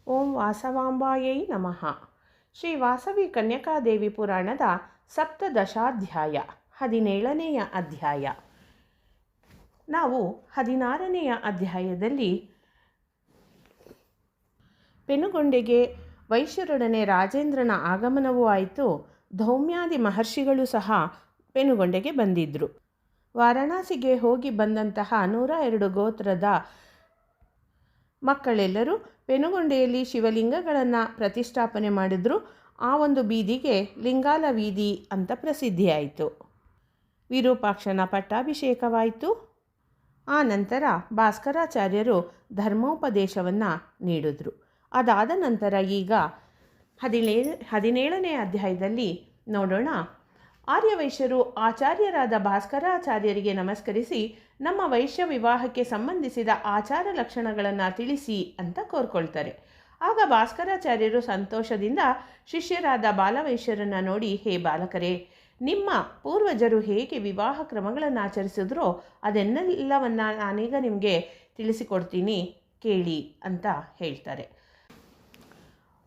ಓಂ ವಾಸವಾಂಬಾಯೈ ನಮಃ. ಶ್ರೀ ವಾಸವಿ ಕನ್ಯಕಾದೇವಿ ಪುರಾಣದ ಸಪ್ತದಶಾಧ್ಯಾಯ 17ನೆಯ ಅಧ್ಯಾಯ. ನಾವು 16ನೆಯ ಅಧ್ಯಾಯದಲ್ಲಿ ಪೆನುಗೊಂಡೆಗೆ ವೈಶ್ಯರೊಡನೆ ರಾಜೇಂದ್ರನ ಆಗಮನವೂ ಆಯಿತು. ಧೌಮ್ಯಾದಿ ಮಹರ್ಷಿಗಳು ಸಹ ಪೆನುಗೊಂಡೆಗೆ ಬಂದಿದ್ದರು. ವಾರಣಾಸಿಗೆ ಹೋಗಿ ಬಂದಂತಹ 102 ಗೋತ್ರದ ಮಕ್ಕಳೆಲ್ಲರೂ ಪೆನುಗೊಂಡೆಯಲ್ಲಿ ಶಿವಲಿಂಗಗಳನ್ನು ಪ್ರತಿಷ್ಠಾಪನೆ ಮಾಡಿದ್ರು. ಆ ಒಂದು ಬೀದಿಗೆ ಲಿಂಗಾಲ ಬೀದಿ ಅಂತ ಪ್ರಸಿದ್ಧಿಯಾಯಿತು. ವಿರೂಪಾಕ್ಷನ ಪಟ್ಟಾಭಿಷೇಕವಾಯಿತು. ಆ ನಂತರ ಭಾಸ್ಕರಾಚಾರ್ಯರು ಧರ್ಮೋಪದೇಶವನ್ನು ನೀಡಿದ್ರು. ಅದಾದ ನಂತರ ಈಗ 17ನೇ ಅಧ್ಯಾಯದಲ್ಲಿ ನೋಡೋಣ. ಆರ್ಯವೈಶ್ಯರು ಆಚಾರ್ಯರಾದ ಭಾಸ್ಕರಾಚಾರ್ಯರಿಗೆ ನಮಸ್ಕರಿಸಿ ನಮ್ಮ ವೈಶ್ಯ ವಿವಾಹಕ್ಕೆ ಸಂಬಂಧಿಸಿದ ಆಚಾರ ಲಕ್ಷಣಗಳನ್ನು ತಿಳಿಸಿ ಅಂತ ಕೋರ್ಕೊಳ್ತಾರೆ. ಆಗ ಭಾಸ್ಕರಾಚಾರ್ಯರು ಸಂತೋಷದಿಂದ ಶಿಷ್ಯರಾದ ಬಾಲವೈಶ್ಯರನ್ನು ನೋಡಿ, ಹೇ ಬಾಲಕರೇ, ನಿಮ್ಮ ಪೂರ್ವಜರು ಹೇಗೆ ವಿವಾಹ ಕ್ರಮಗಳನ್ನು ಆಚರಿಸಿದ್ರೋ ಅದನ್ನೆಲ್ಲವನ್ನು ನಾನೀಗ ನಿಮಗೆ ತಿಳಿಸಿಕೊಡ್ತೀನಿ, ಕೇಳಿ ಅಂತ ಹೇಳ್ತಾರೆ.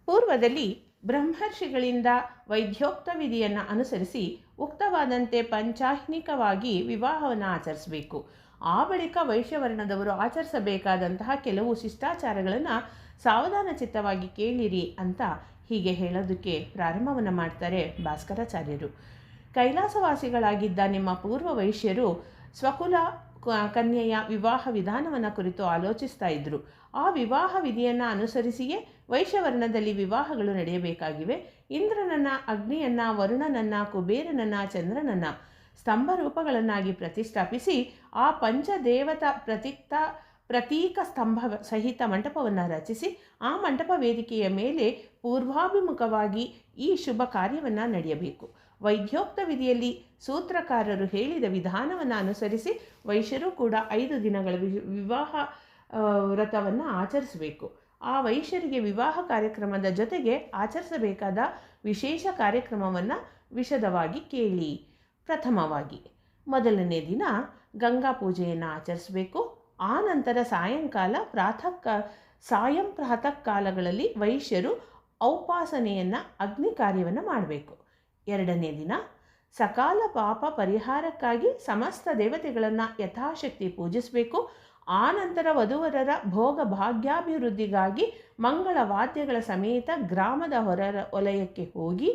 ಪೂರ್ವದಲ್ಲಿ ಬ್ರಹ್ಮರ್ಷಿಗಳಿಂದ ವೈದ್ಯೋಕ್ತ ವಿಧಿಯನ್ನು ಅನುಸರಿಸಿ ಉಕ್ತವಾದಂತೆ ಪಂಚಾಹ್ನಿಕವಾಗಿ ವಿವಾಹವನ್ನು ಆಚರಿಸಬೇಕು. ಆ ಬಳಿಕ ವೈಶ್ಯವರ್ಣದವರು ಆಚರಿಸಬೇಕಾದಂತಹ ಕೆಲವು ಶಿಷ್ಟಾಚಾರಗಳನ್ನು ಸಾವಧಾನ ಚಿತ್ತವಾಗಿ ಕೇಳಿರಿ ಅಂತ ಹೀಗೆ ಹೇಳೋದಕ್ಕೆ ಪ್ರಾರಂಭವನ್ನು ಮಾಡ್ತಾರೆ ಭಾಸ್ಕರಾಚಾರ್ಯರು. ಕೈಲಾಸವಾಸಿಗಳಾಗಿದ್ದ ನಿಮ್ಮ ಪೂರ್ವ ವೈಶ್ಯರು ಸ್ವಕುಲ ಕನ್ಯೆಯ ವಿವಾಹ ವಿಧಾನವನ್ನು ಕುರಿತು ಆಲೋಚಿಸ್ತಾ ಇದ್ದರು. ಆ ವಿವಾಹ ವಿಧಿಯನ್ನು ಅನುಸರಿಸಿಯೇ ವೈಶ್ಯವರ್ಣದಲ್ಲಿ ವಿವಾಹಗಳು ನಡೆಯಬೇಕಾಗಿವೆ. ಇಂದ್ರನನ್ನು, ಅಗ್ನಿಯನ್ನು, ವರುಣನನ್ನು, ಕುಬೇರನನ್ನು, ಚಂದ್ರನನ್ನು ಸ್ತಂಭ ರೂಪಗಳನ್ನಾಗಿ ಪ್ರತಿಷ್ಠಾಪಿಸಿ ಆ ಪಂಚದೇವತಾ ಪ್ರತೀಕ ಸ್ತಂಭ ಸಹಿತ ಮಂಟಪವನ್ನು ರಚಿಸಿ ಆ ಮಂಟಪ ವೇದಿಕೆಯ ಮೇಲೆ ಪೂರ್ವಾಭಿಮುಖವಾಗಿ ಈ ಶುಭ ಕಾರ್ಯವನ್ನು ನಡೆಯಬೇಕು. ವೈದ್ಯೋಕ್ತ ವಿಧಿಯಲ್ಲಿ ಸೂತ್ರಕಾರರು ಹೇಳಿದ ವಿಧಾನವನ್ನು ಅನುಸರಿಸಿ ವೈಶ್ಯರು ಕೂಡ 5 ದಿನಗಳ ವಿವಾಹ ವ್ರತವನ್ನು ಆಚರಿಸಬೇಕು. ಆ ವೈಶ್ಯರಿಗೆ ವಿವಾಹ ಕಾರ್ಯಕ್ರಮದ ಜೊತೆಗೆ ಆಚರಿಸಬೇಕಾದ ವಿಶೇಷ ಕಾರ್ಯಕ್ರಮವನ್ನು ವಿಶದವಾಗಿ ಕೇಳಿ. ಪ್ರಥಮವಾಗಿ ಮೊದಲನೇ ದಿನ ಗಂಗಾ ಪೂಜೆಯನ್ನು ಆಚರಿಸಬೇಕು. ಆ ನಂತರ ಸಾಯಂ ಪ್ರಾತಃ ಕಾಲಗಳಲ್ಲಿ ವೈಶ್ಯರು ಔಪಾಸನೆಯನ್ನು, ಅಗ್ನಿ ಕಾರ್ಯವನ್ನು ಮಾಡಬೇಕು. ಎರಡನೇ ದಿನ ಸಕಾಲ ಪಾಪ ಪರಿಹಾರಕ್ಕಾಗಿ ಸಮಸ್ತ ದೇವತೆಗಳನ್ನು ಯಥಾಶಕ್ತಿ ಪೂಜಿಸಬೇಕು. ಆ ನಂತರ ವಧುವರರ ಭೋಗ ಭಾಗ್ಯಾಭಿವೃದ್ಧಿಗಾಗಿ ಮಂಗಳ ವಾದ್ಯಗಳ ಸಮೇತ ಗ್ರಾಮದ ಹೊರ ವಲಯಕ್ಕೆ ಹೋಗಿ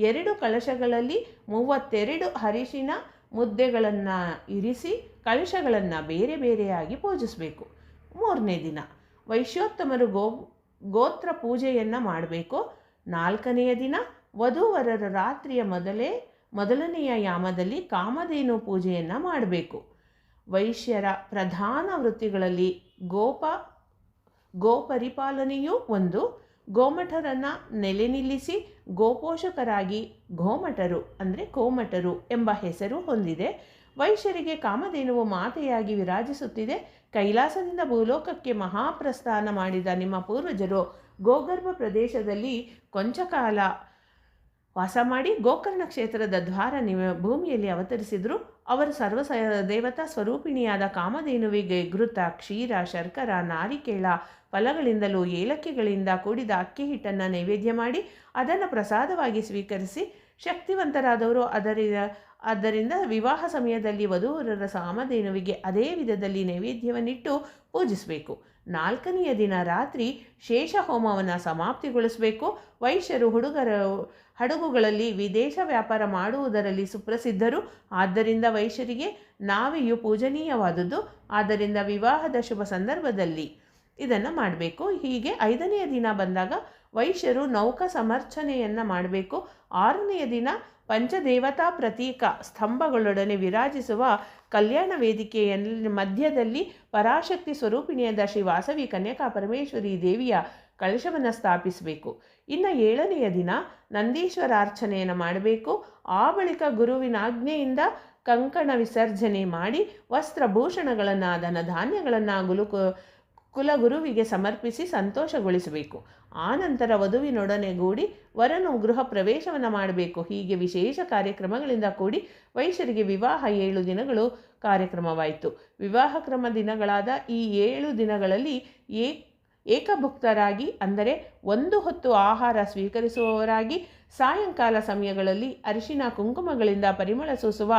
2 ಕಳಶಗಳಲ್ಲಿ 32 ಅರಿಶಿನ ಮುದ್ದೆಗಳನ್ನು ಇರಿಸಿ ಕಳಶಗಳನ್ನು ಬೇರೆ ಬೇರೆಯಾಗಿ ಪೂಜಿಸಬೇಕು. ಮೂರನೇ ದಿನ ವೈಶ್ಯೋತ್ತಮರು ಗೋತ್ರ ಪೂಜೆಯನ್ನು ಮಾಡಬೇಕು. 4ನೆಯ ದಿನ ವಧುವರರ ರಾತ್ರಿಯ ಮೊದಲನೆಯ ಯಾಮದಲ್ಲಿ ಕಾಮಧೇನು ಪೂಜೆಯನ್ನು ಮಾಡಬೇಕು. ವೈಶ್ಯರ ಪ್ರಧಾನ ವೃತ್ತಿಗಳಲ್ಲಿ ಗೋಪರಿಪಾಲನೆಯೂ ಒಂದು. ಗೋಮಠರನ್ನು ನೆಲೆ ನಿಲ್ಲಿಸಿ ಗೋಪೋಷಕರಾಗಿ ಗೋಮಠರು ಅಂದರೆ ಕೋಮಠರು ಎಂಬ ಹೆಸರು ಹೊಂದಿದೆ. ವೈಶ್ಯರಿಗೆ ಕಾಮಧೇನುವು ಮಾತೆಯಾಗಿ ವಿರಾಜಿಸುತ್ತಿದೆ. ಕೈಲಾಸದಿಂದ ಭೂಲೋಕಕ್ಕೆ ಮಹಾಪ್ರಸ್ಥಾನ ಮಾಡಿದ ನಿಮ್ಮ ಪೂರ್ವಜರು ಗೋಗರ್ಭ ಪ್ರದೇಶದಲ್ಲಿ ಕೊಂಚ ಕಾಲ ವಾಸ ಮಾಡಿ ಗೋಕರ್ಣ ಕ್ಷೇತ್ರದ ದ್ವಾರ ಭೂಮಿಯಲ್ಲಿ ಅವತರಿಸಿದರು. ಅವರು ಸರ್ವ ದೇವತಾ ಸ್ವರೂಪಿಣಿಯಾದ ಕಾಮಧೇನುವಿಗೆ ಘೃತ, ಕ್ಷೀರ, ಶರ್ಕರ, ನಾರಿಕೇಳ ಫಲಗಳಿಂದಲೂ ಏಲಕ್ಕಿಗಳಿಂದ ಕೂಡಿದ ಅಕ್ಕಿ ಹಿಟ್ಟನ್ನು ನೈವೇದ್ಯ ಮಾಡಿ ಅದನ್ನು ಪ್ರಸಾದವಾಗಿ ಸ್ವೀಕರಿಸಿ ಶಕ್ತಿವಂತರಾದವರು ಆದ್ದರಿಂದ ವಿವಾಹ ಸಮಯದಲ್ಲಿ ವಧುವರರ ಕಾಮಧೇನುವಿಗೆ ಅದೇ ವಿಧದಲ್ಲಿ ನೈವೇದ್ಯವನ್ನಿಟ್ಟು ಪೂಜಿಸಬೇಕು. 4ನೆಯ ದಿನ ರಾತ್ರಿ ಶೇಷ ಹೋಮವನ್ನು ಸಮಾಪ್ತಿಗೊಳಿಸಬೇಕು. ವೈಶ್ಯರು ಹಡಗುಗಳಲ್ಲಿ ವಿದೇಶ ವ್ಯಾಪಾರ ಮಾಡುವುದರಲ್ಲಿ ಸುಪ್ರಸಿದ್ಧರು. ಆದ್ದರಿಂದ ವೈಶ್ಯರಿಗೆ ನಾವೆಯು ಪೂಜನೀಯವಾದುದು. ಆದ್ದರಿಂದ ವಿವಾಹದ ಶುಭ ಸಂದರ್ಭದಲ್ಲಿ ಇದನ್ನು ಮಾಡಬೇಕು. ಹೀಗೆ 5ನೆಯ ದಿನ ಬಂದಾಗ ವೈಶ್ಯರು ನೌಕಾ ಸಮರ್ಚನೆಯನ್ನು ಮಾಡಬೇಕು. 6ನೆಯ ದಿನ ಪಂಚದೇವತಾ ಪ್ರತೀಕ ಸ್ತಂಭಗಳೊಡನೆ ವಿರಾಜಿಸುವ ಕಲ್ಯಾಣ ವೇದಿಕೆಯ ಮಧ್ಯದಲ್ಲಿ ಪರಾಶಕ್ತಿ ಸ್ವರೂಪಿಣಿಯಾದ ಶ್ರೀ ವಾಸವಿ ಕನ್ಯಕಾ ಪರಮೇಶ್ವರಿ ದೇವಿಯ ಕಳಶವನ್ನು ಸ್ಥಾಪಿಸಬೇಕು. ಇನ್ನು 7ನೆಯ ದಿನ ನಂದೀಶ್ವರಾರ್ಚನೆಯನ್ನು ಮಾಡಬೇಕು. ಆ ಬಳಿಕ ಗುರುವಿನ ಆಜ್ಞೆಯಿಂದ ಕಂಕಣ ವಿಸರ್ಜನೆ ಮಾಡಿ ವಸ್ತ್ರಭೂಷಣಗಳನ್ನು, ಧನ ಧಾನ್ಯಗಳನ್ನು ಕುಲಗುರುವಿಗೆ ಸಮರ್ಪಿಸಿ ಸಂತೋಷಗೊಳಿಸಬೇಕು. ಆ ನಂತರ ವಧುವಿನೊಡನೆಗೂಡಿ ವರನು ಗೃಹ ಪ್ರವೇಶವನ್ನು ಮಾಡಬೇಕು. ಹೀಗೆ ವಿಶೇಷ ಕಾರ್ಯಕ್ರಮಗಳಿಂದ ಕೂಡಿ ವೈಶ್ಯರಿಗೆ ವಿವಾಹ 7 ದಿನಗಳು ಕಾರ್ಯಕ್ರಮವಾಯಿತು. ವಿವಾಹ ಕ್ರಮ ದಿನಗಳಾದ ಈ 7 ದಿನಗಳಲ್ಲಿ ಏಕಭುಕ್ತರಾಗಿ, ಅಂದರೆ ಒಂದು ಹೊತ್ತು ಆಹಾರ ಸ್ವೀಕರಿಸುವವರಾಗಿ, ಸಾಯಂಕಾಲ ಸಮಯಗಳಲ್ಲಿ ಅರಿಶಿನ ಕುಂಕುಮಗಳಿಂದ ಪರಿಮಳ ಸೂಸುವ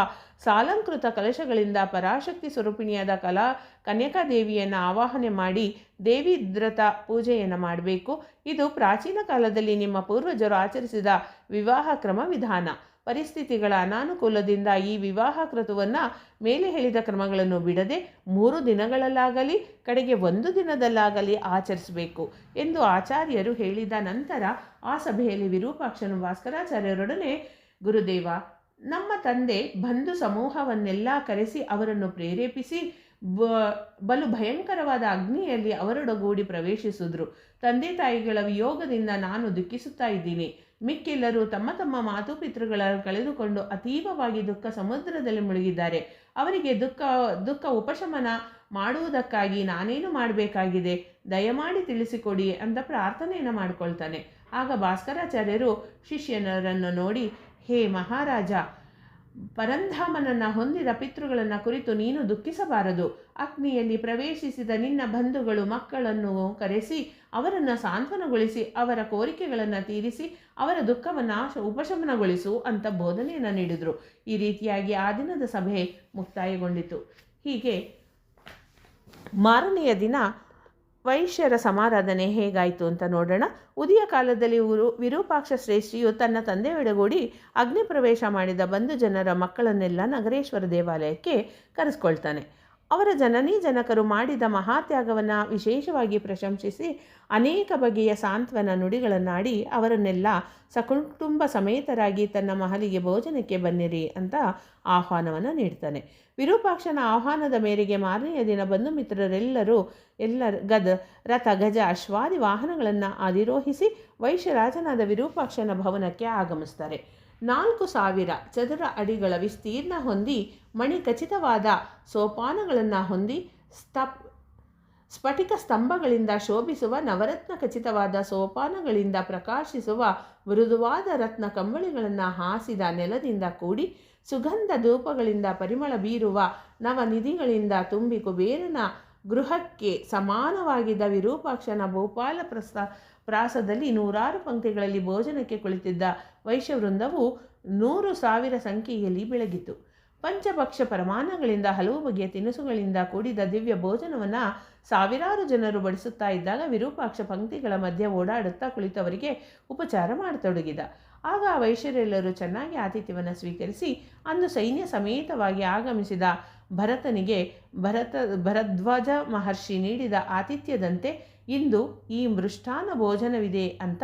ಸಾಲಂಕೃತ ಕಲಶಗಳಿಂದ ಪರಾಶಕ್ತಿ ಸ್ವರೂಪಿಣಿಯಾದ ಕನ್ಯಕಾದೇವಿಯನ್ನು ಆವಾಹನೆ ಮಾಡಿ ದೇವಿ ದ್ರತ ಪೂಜೆಯನ್ನು ಮಾಡಬೇಕು. ಇದು ಪ್ರಾಚೀನ ಕಾಲದಲ್ಲಿ ನಿಮ್ಮ ಪೂರ್ವಜರು ಆಚರಿಸಿದ ವಿವಾಹ ಕ್ರಮ ವಿಧಾನ. ಪರಿಸ್ಥಿತಿಗಳ ಅನಾನುಕೂಲದಿಂದ ಈ ವಿವಾಹ ಕ್ರತುವನ್ನು ಮೇಲೆ ಹೇಳಿದ ಕ್ರಮಗಳನ್ನು ಬಿಡದೆ 3 ದಿನಗಳಲ್ಲಾಗಲಿ ಕಡೆಗೆ 1 ದಿನದಲ್ಲಾಗಲಿ ಆಚರಿಸಬೇಕು ಎಂದು ಆಚಾರ್ಯರು ಹೇಳಿದ ನಂತರ ಆ ಸಭೆಯಲ್ಲಿ ವಿರೂಪಾಕ್ಷನು ಭಾಸ್ಕರಾಚಾರ್ಯರೊಡನೆ, ಗುರುದೇವ, ನಮ್ಮ ತಂದೆ ಬಂಧು ಸಮೂಹವನ್ನೆಲ್ಲ ಕರೆಸಿ ಅವರನ್ನು ಪ್ರೇರೇಪಿಸಿ ಬಲು ಭಯಂಕರವಾದ ಅಗ್ನಿಯಲ್ಲಿ ಅವರೊಡಗೂಡಿ ಪ್ರವೇಶಿಸಿದ್ರು. ತಂದೆ ತಾಯಿಗಳ ವಿಯೋಗದಿಂದ ನಾನು ದುಃಖಿಸುತ್ತಾ ಇದ್ದೀನಿ. ಮಿಕ್ಕೆಲ್ಲರೂ ತಮ್ಮ ತಮ್ಮ ಮಾತುಪಿತೃಗಳನ್ನು ಕಳೆದುಕೊಂಡು ಅತೀವವಾಗಿ ದುಃಖ ಸಮುದ್ರದಲ್ಲಿ ಮುಳುಗಿದ್ದಾರೆ. ಅವರಿಗೆ ದುಃಖ ಉಪಶಮನ ಮಾಡುವುದಕ್ಕಾಗಿ ನಾನೇನು ಮಾಡಬೇಕಾಗಿದೆ, ದಯಮಾಡಿ ತಿಳಿಸಿಕೊಡಿ ಅಂತ ಪ್ರಾರ್ಥನೆಯನ್ನು ಮಾಡಿಕೊಳ್ತಾನೆ. ಆಗ ಭಾಸ್ಕರಾಚಾರ್ಯರು ಶಿಷ್ಯನರನ್ನು ನೋಡಿ, ಹೇ ಮಹಾರಾಜ, ಪರಂಧಾಮನನ್ನು ಹೊಂದಿದ ಪಿತೃಗಳನ್ನು ಕುರಿತು ನೀನು ದುಃಖಿಸಬಾರದು. ಅಗ್ನಿಯಲ್ಲಿ ಪ್ರವೇಶಿಸಿದ ನಿನ್ನ ಬಂಧುಗಳು ಮಕ್ಕಳನ್ನು ಕರೆಸಿ ಅವರನ್ನು ಸಾಂತ್ವನಗೊಳಿಸಿ ಅವರ ಕೋರಿಕೆಗಳನ್ನು ತೀರಿಸಿ ಅವರ ದುಃಖವನ್ನು ಉಪಶಮನಗೊಳಿಸು ಅಂತ ಬೋಧನೆಯನ್ನು ನೀಡಿದರು. ಈ ರೀತಿಯಾಗಿ ಆ ದಿನದ ಸಭೆ ಮುಕ್ತಾಯಗೊಂಡಿತು. ಹೀಗೆ ಮಾರನೆಯ ದಿನ ವೈಶ್ಯರ ಸಮಾರಾಧನೆ ಹೇಗಾಯಿತು ಅಂತ ನೋಡೋಣ. ಉದಯ ಕಾಲದಲ್ಲಿ ವಿರೂಪಾಕ್ಷ ಶ್ರೇಷ್ಠಿಯು ತನ್ನ ತಂದೆಯೊಡಗೂಡಿ ಅಗ್ನಿ ಪ್ರವೇಶ ಮಾಡಿದ ಬಂಧು ಜನರ ಮಕ್ಕಳನ್ನೆಲ್ಲ ನಗರೇಶ್ವರ ದೇವಾಲಯಕ್ಕೆ ಕರೆಸ್ಕೊಳ್ತಾನೆ. ಅವರ ಜನನೀ ಜನಕರು ಮಾಡಿದ ಮಹಾತ್ಯಾಗವನ್ನು ವಿಶೇಷವಾಗಿ ಪ್ರಶಂಸಿಸಿ ಅನೇಕ ಬಗೆಯ ಸಾಂತ್ವನ ನುಡಿಗಳನ್ನಾಡಿ ಅವರನ್ನೆಲ್ಲ ಸಕುಟುಂಬ ಸಮೇತರಾಗಿ ತನ್ನ ಮಹಲಿಗೆ ಭೋಜನಕ್ಕೆ ಬನ್ನಿರಿ ಅಂತ ಆಹ್ವಾನವನ್ನು ನೀಡ್ತಾನೆ. ವಿರೂಪಾಕ್ಷನ ಆಹ್ವಾನದ ಮೇರೆಗೆ ಮಾರನೆಯ ದಿನ ಬಂಧು ಮಿತ್ರರೆಲ್ಲರೂ ರಥ ಗಜ ಅಶ್ವಾದಿ ವಾಹನಗಳನ್ನು ಅಧಿರೋಹಿಸಿ ವೈಶ್ಯರಾಜನಾದ ವಿರೂಪಾಕ್ಷನ ಭವನಕ್ಕೆ ಆಗಮಿಸ್ತಾರೆ. 4,000 ಚದುರ ಅಡಿಗಳ ವಿಸ್ತೀರ್ಣ ಹೊಂದಿ ಮಣಿ ಖಚಿತವಾದ ಸೋಪಾನಗಳನ್ನು ಹೊಂದಿ ಸ್ಫಟಿಕ ಸ್ತಂಭಗಳಿಂದ ಶೋಭಿಸುವ ನವರತ್ನ ಖಚಿತವಾದ ಸೋಪಾನಗಳಿಂದ ಪ್ರಕಾಶಿಸುವ ಮೃದುವಾದ ರತ್ನ ಕಂಬಳಿಗಳನ್ನು ಹಾಸಿದ ನೆಲದಿಂದ ಕೂಡಿ ಸುಗಂಧ ಧೂಪಗಳಿಂದ ಪರಿಮಳ ಬೀರುವ ನವನಿಧಿಗಳಿಂದ ತುಂಬಿ ಕುಬೇರನ ಗೃಹಕ್ಕೆ ಸಮಾನವಾಗಿದ್ದ ವಿರೂಪಾಕ್ಷನ ಭೂಪಾಲ ಪ್ರಾಸದಲ್ಲಿ 100 ಪಂಕ್ತಿಗಳಲ್ಲಿ ಭೋಜನಕ್ಕೆ ಕುಳಿತಿದ್ದ ವೈಶ್ಯವೃಂದವು 100,000 ಸಂಖ್ಯೆಯಲ್ಲಿ ಬೆಳಗಿತು. ಪಂಚಭಕ್ಷ ಪರಮಾನ್ನಗಳಿಂದ ಹಲವು ಬಗೆಯ ತಿನಿಸುಗಳಿಂದ ಕೂಡಿದ ದಿವ್ಯ ಭೋಜನವನ್ನು ಸಾವಿರಾರು ಜನರು ಬಡಿಸುತ್ತಾ ಇದ್ದಾಗ ವಿರೂಪಾಕ್ಷ ಪಂಕ್ತಿಗಳ ಮಧ್ಯೆ ಓಡಾಡುತ್ತಾ ಕುಳಿತವರಿಗೆ ಉಪಚಾರ ಮಾಡತೊಡಗಿದ. ಆಗ ಆ ವೈಶ್ಯರೆಲ್ಲರೂ ಚೆನ್ನಾಗಿ ಆತಿಥ್ಯವನ್ನು ಸ್ವೀಕರಿಸಿ ಅಂದು ಸೈನ್ಯ ಸಮೇತವಾಗಿ ಆಗಮಿಸಿದ ಭರತನಿಗೆ ಭರದ್ವಾಜ ಮಹರ್ಷಿ ನೀಡಿದ ಆತಿಥ್ಯದಂತೆ ಇಂದು ಈ ಮೃಷ್ಟಾನ್ನ ಭೋಜನವಿದೆ ಅಂತ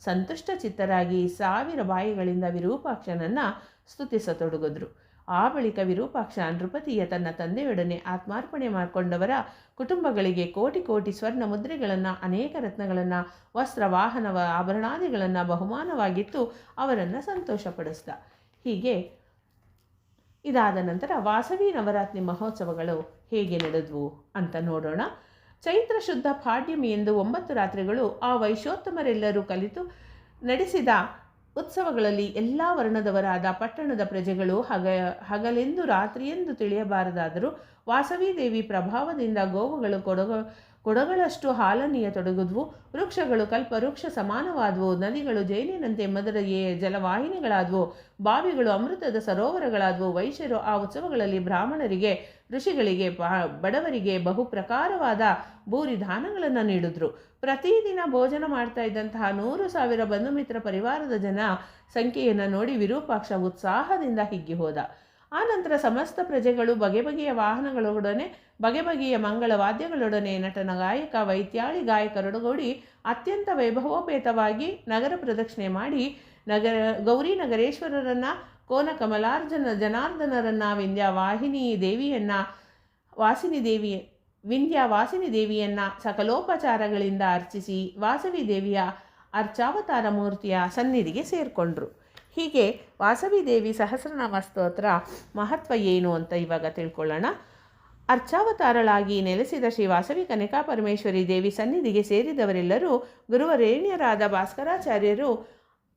ಸಂತುಷ್ಟ ಚಿತ್ತರಾಗಿ 1000 ಬಾಯಿಗಳಿಂದ ವಿರೂಪಾಕ್ಷನನ್ನು ಸ್ತುತಿಸತೊಡಗಿದ್ರು. ಆ ಬಳಿಕ ವಿರೂಪಾಕ್ಷ ನೃಪತಿಯ ತನ್ನ ತಂದೆಯೊಡನೆ ಆತ್ಮಾರ್ಪಣೆ ಮಾಡಿಕೊಂಡವರ ಕುಟುಂಬಗಳಿಗೆ ಕೋಟಿ ಕೋಟಿ ಸ್ವರ್ಣ ಮುದ್ರೆಗಳನ್ನು, ಅನೇಕ ರತ್ನಗಳನ್ನು, ವಸ್ತ್ರ ವಾಹನ ಆಭರಣಾದಿಗಳನ್ನು ಬಹುಮಾನವಾಗಿತ್ತು ಅವರನ್ನು ಸಂತೋಷಪಡಿಸಿದ. ಹೀಗೆ ಇದಾದ ನಂತರ ವಾಸವಿ ನವರಾತ್ರಿ ಮಹೋತ್ಸವಗಳು ಹೇಗೆ ನಡೆದವು ಅಂತ ನೋಡೋಣ. ಚೈತ್ರ ಶುದ್ಧ ಪಾಡ್ಯಮಿ ಎಂದು 9 ರಾತ್ರಿಗಳು ಆ ವೈಶ್ಯೋತ್ತಮರೆಲ್ಲರೂ ಕಲಿತು ನಡೆಸಿದ ಉತ್ಸವಗಳಲ್ಲಿ ಎಲ್ಲ ವರ್ಣದವರಾದ ಪಟ್ಟಣದ ಪ್ರಜೆಗಳು ಹಗಲೆಂದು ರಾತ್ರಿಯೆಂದು ತಿಳಿಯಬಾರದಾದರೂ ವಾಸವಿ ದೇವಿ ಪ್ರಭಾವದಿಂದ ಗೋವುಗಳು ಕೊಡಗಳಷ್ಟು ಹಾಲನ್ನೀಯತೊಡಗಿದ್ವು. ವೃಕ್ಷಗಳು ಕಲ್ಪವೃಕ್ಷ ಸಮಾನವಾದವು. ನದಿಗಳು ಜೇನಿನಂತೆ ಮಧುರೆಯೇ ಜಲವಾಹಿನಿಗಳಾದವು. ಬಾವಿಗಳು ಅಮೃತದ ಸರೋವರಗಳಾದವು. ವೈಶ್ಯರು ಆ ಉತ್ಸವಗಳಲ್ಲಿ ಬ್ರಾಹ್ಮಣರಿಗೆ, ಋಷಿಗಳಿಗೆ, ಬಡವರಿಗೆ ಬಹು ಪ್ರಕಾರವಾದ ಭೂರಿಧಾನಗಳನ್ನು ನೀಡಿದ್ರು. ಪ್ರತಿದಿನ ಭೋಜನ ಮಾಡ್ತಾ ಇದ್ದಂತಹ 100,000 ಬಂಧುಮಿತ್ರ ಪರಿವಾರದ ಜನ ಸಂಖ್ಯೆಯನ್ನು ನೋಡಿ ವಿರೂಪಾಕ್ಷ ಉತ್ಸಾಹದಿಂದ ಹಿಗ್ಗಿ ಹೋದ. ಆ ನಂತರ ಸಮಸ್ತ ಪ್ರಜೆಗಳು ಬಗೆ ಬಗೆಯ ವಾಹನಗಳೊಡನೆ, ಬಗೆ ಬಗೆಯ ಮಂಗಳ ವಾದ್ಯಗಳೊಡನೆ, ನಟನ ಗಾಯಕ, ವೈತ್ಯಾಳಿ ಗಾಯಕರೊಡಗೂಡಿ ಅತ್ಯಂತ ವೈಭವೋಪೇತವಾಗಿ ನಗರ ಪ್ರದಕ್ಷಿಣೆ ಮಾಡಿ ಗೌರಿ ನಗರೇಶ್ವರರನ್ನು, ಕೋನ ಕಮಲಾರ್ಜನ ಜನಾರ್ದನರನ್ನು, ವಿಂಧ್ಯಾವಾಸಿನಿ ದೇವಿಯನ್ನು ಸಕಲೋಪಚಾರಗಳಿಂದ ಅರ್ಚಿಸಿ ವಾಸವಿ ದೇವಿಯ ಅರ್ಚಾವತಾರ ಮೂರ್ತಿಯ ಸನ್ನಿಧಿಗೆ ಸೇರಿಕೊಂಡ್ರು. ಹೀಗೆ ವಾಸವಿ ದೇವಿ ಸಹಸ್ರನಾಮ ಸ್ತೋತ್ರ ಮಹತ್ವ ಏನು ಅಂತ ಇವಾಗ ತಿಳ್ಕೊಳ್ಳೋಣ. ಅರ್ಚಾವತಾರಳಾಗಿ ನೆಲೆಸಿದ ಶ್ರೀ ವಾಸವಿ ಕನ್ಯಕಾ ಪರಮೇಶ್ವರಿ ದೇವಿ ಸನ್ನಿಧಿಗೆ ಸೇರಿದವರೆಲ್ಲರೂ ಗುರುವರೇಣ್ಯರಾದ ಭಾಸ್ಕರಾಚಾರ್ಯರು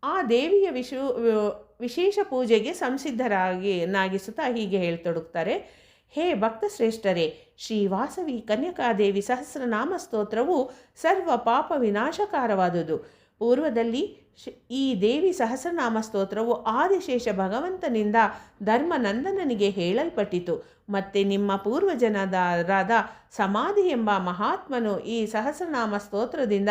ಆ ದೇವಿಯ ವಿಶೇಷ ಪೂಜೆಗೆ ಸಂಸಿದ್ಧನಾಗಿಸುತ್ತಾ ಹೀಗೆ ಹೇಳ್ತೊಡಗ್ತಾರೆ. ಹೇ ಭಕ್ತಶ್ರೇಷ್ಠರೇ, ಶ್ರೀ ವಾಸವಿ ಕನ್ಯಕಾದೇವಿ ಸಹಸ್ರನಾಮ ಸ್ತೋತ್ರವು ಸರ್ವ ಪಾಪ ವಿನಾಶಕಾರವಾದುದು. ಪೂರ್ವದಲ್ಲಿ ಈ ದೇವಿ ಸಹಸ್ರನಾಮ ಸ್ತೋತ್ರವು ಆದಿಶೇಷ ಭಗವಂತನಿಂದ ಧರ್ಮನಂದನನಿಗೆ ಹೇಳಲ್ಪಟ್ಟಿತು. ಮತ್ತು ನಿಮ್ಮ ಪೂರ್ವಜನರಾದ ಸಮಾಧಿ ಎಂಬ ಮಹಾತ್ಮನು ಈ ಸಹಸ್ರನಾಮ ಸ್ತೋತ್ರದಿಂದ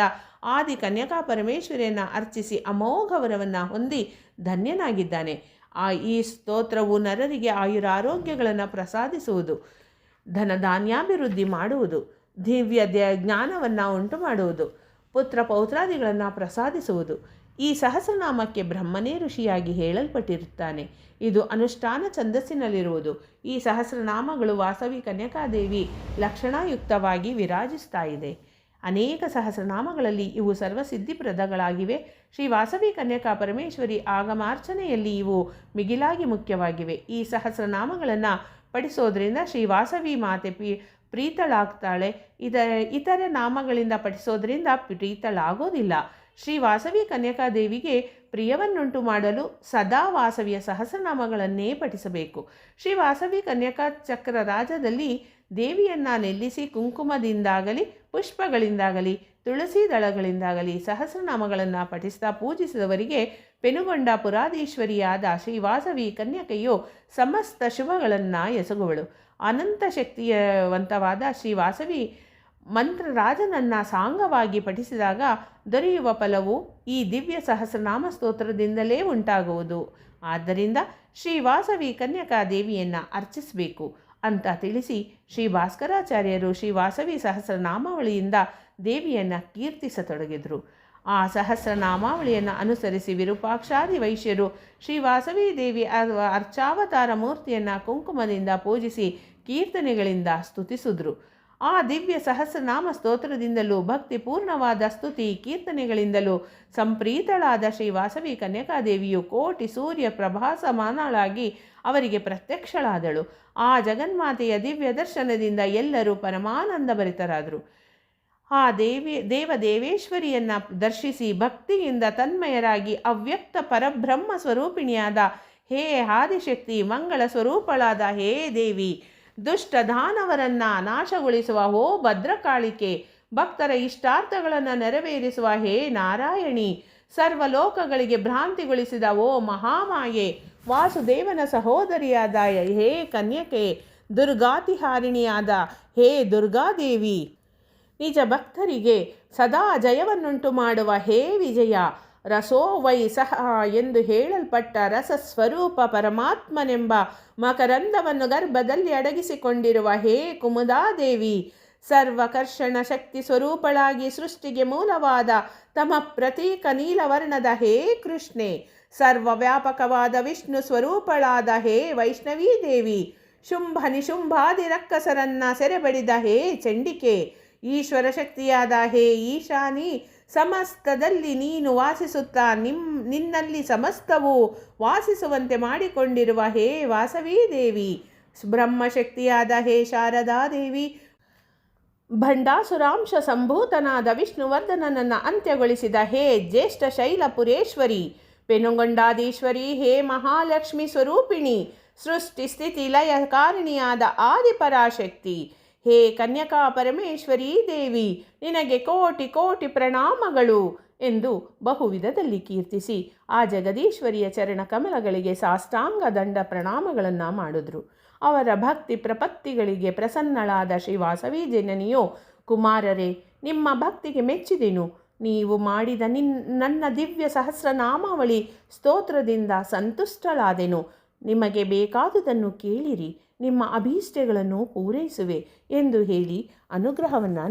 ಆದಿ ಕನ್ಯಕಾ ಪರಮೇಶ್ವರಿಯನ್ನು ಅರ್ಚಿಸಿ ಅಮೋಘವರವನ್ನು ಹೊಂದಿ ಧನ್ಯನಾಗಿದ್ದಾನೆ. ಈ ಸ್ತೋತ್ರವು ನರರಿಗೆ ಆಯುರಾರೋಗ್ಯಗಳನ್ನು ಪ್ರಸಾದಿಸುವುದು, ಧನಧಾನ್ಯಾಭಿವೃದ್ಧಿ ಮಾಡುವುದು, ದಿವ್ಯ ಜ್ಞಾನವನ್ನು ಉಂಟು ಮಾಡುವುದು, ಪುತ್ರ ಪೌತ್ರಾದಿಗಳನ್ನು ಪ್ರಸಾದಿಸುವುದು. ಈ ಸಹಸ್ರನಾಮಕ್ಕೆ ಬ್ರಹ್ಮನೇ ಋಷಿಯಾಗಿ ಹೇಳಲ್ಪಟ್ಟಿರುತ್ತಾನೆ. ಇದು ಅನುಷ್ಠಾನ ಛಂದಸ್ಸಿನಲ್ಲಿರುವುದು. ಈ ಸಹಸ್ರನಾಮಗಳು ವಾಸವಿ ಕನ್ಯಕಾದೇವಿ ಲಕ್ಷಣಯುಕ್ತವಾಗಿ ವಿರಾಜಿಸ್ತಾ ಇದೆ. ಅನೇಕ ಸಹಸ್ರನಾಮಗಳಲ್ಲಿ ಇವು ಸರ್ವಸಿದ್ಧಿಪ್ರದಗಳಾಗಿವೆ. ಶ್ರೀ ವಾಸವಿ ಕನ್ಯಕಾ ಪರಮೇಶ್ವರಿ ಆಗಮಾರ್ಚನೆಯಲ್ಲಿ ಇವು ಮಿಗಿಲಾಗಿ ಮುಖ್ಯವಾಗಿವೆ. ಈ ಸಹಸ್ರನಾಮಗಳನ್ನು ಪಠಿಸೋದ್ರಿಂದ ಶ್ರೀ ವಾಸವಿ ಮಾತೆ ಪ್ರೀತಳಾಗ್ತಾಳೆ. ಇತರೆ ನಾಮಗಳಿಂದ ಪಠಿಸೋದ್ರಿಂದ ಪ್ರೀತಳಾಗೋದಿಲ್ಲ. ಶ್ರೀ ವಾಸವಿ ಕನ್ಯಕಾದೇವಿಗೆ ಪ್ರಿಯವನ್ನುಂಟು ಮಾಡಲು ಸದಾ ವಾಸವಿಯ ಸಹಸ್ರನಾಮಗಳನ್ನೇ ಪಠಿಸಬೇಕು. ಶ್ರೀ ವಾಸವಿ ಕನ್ಯಕಾ ಚಕ್ರ ರಾಜದಲ್ಲಿ ದೇವಿಯನ್ನು ನಿಲ್ಲಿಸಿ ಕುಂಕುಮದಿಂದಾಗಲಿ ಪುಷ್ಪಗಳಿಂದಾಗಲಿ ತುಳಸಿ ದಳಗಳಿಂದಾಗಲಿ ಸಹಸ್ರನಾಮಗಳನ್ನು ಪಠಿಸ್ತಾ ಪೂಜಿಸಿದವರಿಗೆ ಪೆನುಗೊಂಡ ಪುರಾಧೀಶ್ವರಿಯಾದ ಶ್ರೀ ವಾಸವಿ ಕನ್ಯಕೆಯು ಸಮಸ್ತ ಶುಭಗಳನ್ನು ಎಸಗುವಳು. ಅನಂತ ಶಕ್ತಿಯವಂತವಾದ ಶ್ರೀ ವಾಸವಿ ಮಂತ್ರರಾಜನನ್ನು ಸಾಂಗವಾಗಿ ಪಠಿಸಿದಾಗ ದೊರೆಯುವ ಫಲವು ಈ ದಿವ್ಯ ಸಹಸ್ರನಾಮ ಸ್ತೋತ್ರದಿಂದಲೇ ಉಂಟಾಗುವುದು. ಆದ್ದರಿಂದ ಶ್ರೀ ವಾಸವಿ ಕನ್ಯಕಾ ದೇವಿಯನ್ನು ಅರ್ಚಿಸಬೇಕು ಅಂತ ತಿಳಿಸಿ ಶ್ರೀ ಭಾಸ್ಕರಾಚಾರ್ಯರು ಶ್ರೀ ವಾಸವಿ ಸಹಸ್ರನಾಮಾವಳಿಯಿಂದ ದೇವಿಯನ್ನು ಕೀರ್ತಿಸತೊಡಗಿದರು. ಆ ಸಹಸ್ರನಾಮಾವಳಿಯನ್ನು ಅನುಸರಿಸಿ ವಿರೂಪಾಕ್ಷಾದಿ ವೈಶ್ಯರು ಶ್ರೀ ವಾಸವಿ ದೇವಿ ಅರ್ಚಾವತಾರ ಮೂರ್ತಿಯನ್ನು ಕುಂಕುಮದಿಂದ ಪೂಜಿಸಿ ಕೀರ್ತನೆಗಳಿಂದ ಸ್ತುತಿಸಿದ್ರು. ಆ ದಿವ್ಯ ಸಹಸ್ರನಾಮ ಸ್ತೋತ್ರದಿಂದಲೂ ಭಕ್ತಿಪೂರ್ಣವಾದ ಸ್ತುತಿ ಕೀರ್ತನೆಗಳಿಂದಲೂ ಸಂಪ್ರೀತಳಾದ ಶ್ರೀ ವಾಸವಿ ಕನ್ಯಕಾದೇವಿಯು ಕೋಟಿ ಸೂರ್ಯ ಪ್ರಭಾಸಮಾನಳಾಗಿ ಅವರಿಗೆ ಪ್ರತ್ಯಕ್ಷಳಾದಳು. ಆ ಜಗನ್ಮಾತೆಯ ದಿವ್ಯ ದರ್ಶನದಿಂದ ಎಲ್ಲರೂ ಪರಮಾನಂದ ಭರಿತರಾದರು. ಆ ದೇವೇಶ್ವರಿಯನ್ನು ದರ್ಶಿಸಿ ಭಕ್ತಿಯಿಂದ ತನ್ಮಯರಾಗಿ ಅವ್ಯಕ್ತ ಪರಬ್ರಹ್ಮ ಸ್ವರೂಪಿಣಿಯಾದ ಹೇ ಆದಿಶಕ್ತಿ, ಮಂಗಳ ಸ್ವರೂಪಳಾದ ಹೇ ದೇವಿ, ದುಷ್ಟ ದಾನವರನ್ನು ನಾಶಗೊಳಿಸುವ ಹೋ ಭದ್ರಕಾಳಿಕೆ, ಭಕ್ತರ ಇಷ್ಟಾರ್ಥಗಳನ್ನು ನೆರವೇರಿಸುವ ಹೇ ನಾರಾಯಣಿ, ಸರ್ವಲೋಕಗಳಿಗೆ ಭ್ರಾಂತಿಗೊಳಿಸಿದ ಓ ಮಹಾಮಾಯೆ, ವಾಸುದೇವನ ಸಹೋದರಿಯಾದ ಹೇ ಕನ್ಯಕೆ, ದುರ್ಗಾತಿಹಾರಿಣಿಯಾದ ಹೇ ದುರ್ಗಾದೇವಿ, ನಿಜ ಭಕ್ತರಿಗೆ ಸದಾ ಜಯವನ್ನುಂಟು ಮಾಡುವ ಹೇ ವಿಜಯ, ರಸೋ ವೈ ಸಹ ಎಂದು ಹೇಳಲ್ಪಟ್ಟ ರಸಸ್ವರೂಪ ಪರಮಾತ್ಮನೆಂಬ ಮಕರಂದವನ್ನು ಗರ್ಭದಲ್ಲಿ ಅಡಗಿಸಿಕೊಂಡಿರುವ ಹೇ ಕುಮುದಾದೇವಿ, ಸರ್ವಕರ್ಷಣ ಶಕ್ತಿ ಸ್ವರೂಪಳಾಗಿ ಸೃಷ್ಟಿಗೆ ಮೂಲವಾದ ತಮ ಪ್ರತೀಕ ನೀಲವರ್ಣದ ಹೇ ಕೃಷ್ಣೆ, ಸರ್ವವ್ಯಾಪಕವಾದ ವಿಷ್ಣು ಸ್ವರೂಪಳಾದ ಹೇ ವೈಷ್ಣವೀ ದೇವಿ, ಶುಂಭ ನಿಶುಂಭಾದಿ ರಕ್ಕಸರನ್ನ ಸೆರೆಬಡಿದ ಹೇ ಚಂಡಿಕೆ, ಈಶ್ವರ ಶಕ್ತಿಯಾದ ಹೇ ಈಶಾನಿ, ಸಮಸ್ತದಲ್ಲಿ ನೀನು ವಾಸಿಸುತ್ತಾ ನಿನ್ನಲ್ಲಿ ಸಮಸ್ತವೂ ವಾಸಿಸುವಂತೆ ಮಾಡಿಕೊಂಡಿರುವ ಹೇ ವಾಸವೀ ದೇವಿ, ಬ್ರಹ್ಮಶಕ್ತಿಯಾದ ಹೇ ಶಾರದಾದೇವಿ, ಭಂಡಾಸುರಾಂಶ ಸಂಭೂತನಾದ ವಿಷ್ಣುವರ್ಧನನನ್ನು ಅಂತ್ಯಗೊಳಿಸಿದ ಹೇ ಜ್ಯೇಷ್ಠ ಶೈಲಪುರೇಶ್ವರಿ, ಪೆನುಗೊಂಡಾದೀಶ್ವರಿ ಹೇ ಮಹಾಲಕ್ಷ್ಮಿ ಸ್ವರೂಪಿಣಿ, ಸೃಷ್ಟಿ ಸ್ಥಿತಿ ಲಯ ಕಾರಣಿಯಾದ ಆದಿಪರಾಶಕ್ತಿ, ಹೇ ಕನ್ಯಕಾ ಪರಮೇಶ್ವರೀ ದೇವಿ, ನಿನಗೆ ಕೋಟಿ ಕೋಟಿ ಪ್ರಣಾಮಗಳು ಎಂದು ಬಹುವಿಧದಲ್ಲಿ ಕೀರ್ತಿಸಿ ಆ ಜಗದೀಶ್ವರಿಯ ಚರಣ ಕಮಲಗಳಿಗೆ ಸಾಷ್ಟಾಂಗ ದಂಡ ಪ್ರಣಾಮಗಳನ್ನು ಮಾಡಿದ್ರು. ಅವರ ಭಕ್ತಿ ಪ್ರಪತ್ತಿಗಳಿಗೆ ಪ್ರಸನ್ನಳಾದ ಶ್ರೀ ವಾಸವಿ ಜನನಿಯು, ಕುಮಾರರೇ, ನಿಮ್ಮ ಭಕ್ತಿಗೆ ಮೆಚ್ಚಿದೆನು. ನೀವು ಮಾಡಿದ ನನ್ನ ದಿವ್ಯ ಸಹಸ್ರನಾಮಾವಳಿ ಸ್ತೋತ್ರದಿಂದ ಸಂತುಷ್ಟಳಾದೆನು. ನಿಮಗೆ ಬೇಕಾದುದನ್ನು ಕೇಳಿರಿ, ನಿಮ್ಮ ಅಭೀಷ್ಟಗಳನ್ನು ಪೂರೈಸುವೆ ಎಂದು ಹೇಳಿ ಅನುಗ್ರಹವನ್ನು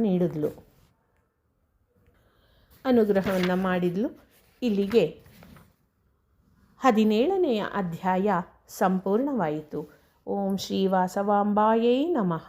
ಮಾಡಿದ್ಲು. ಇಲ್ಲಿಗೆ 17ನೆಯ ಅಧ್ಯಾಯ ಸಂಪೂರ್ಣವಾಯಿತು. ಓಂ ಶ್ರೀ ವಾಸವಾಂಬಾಯೈ ನಮಃ.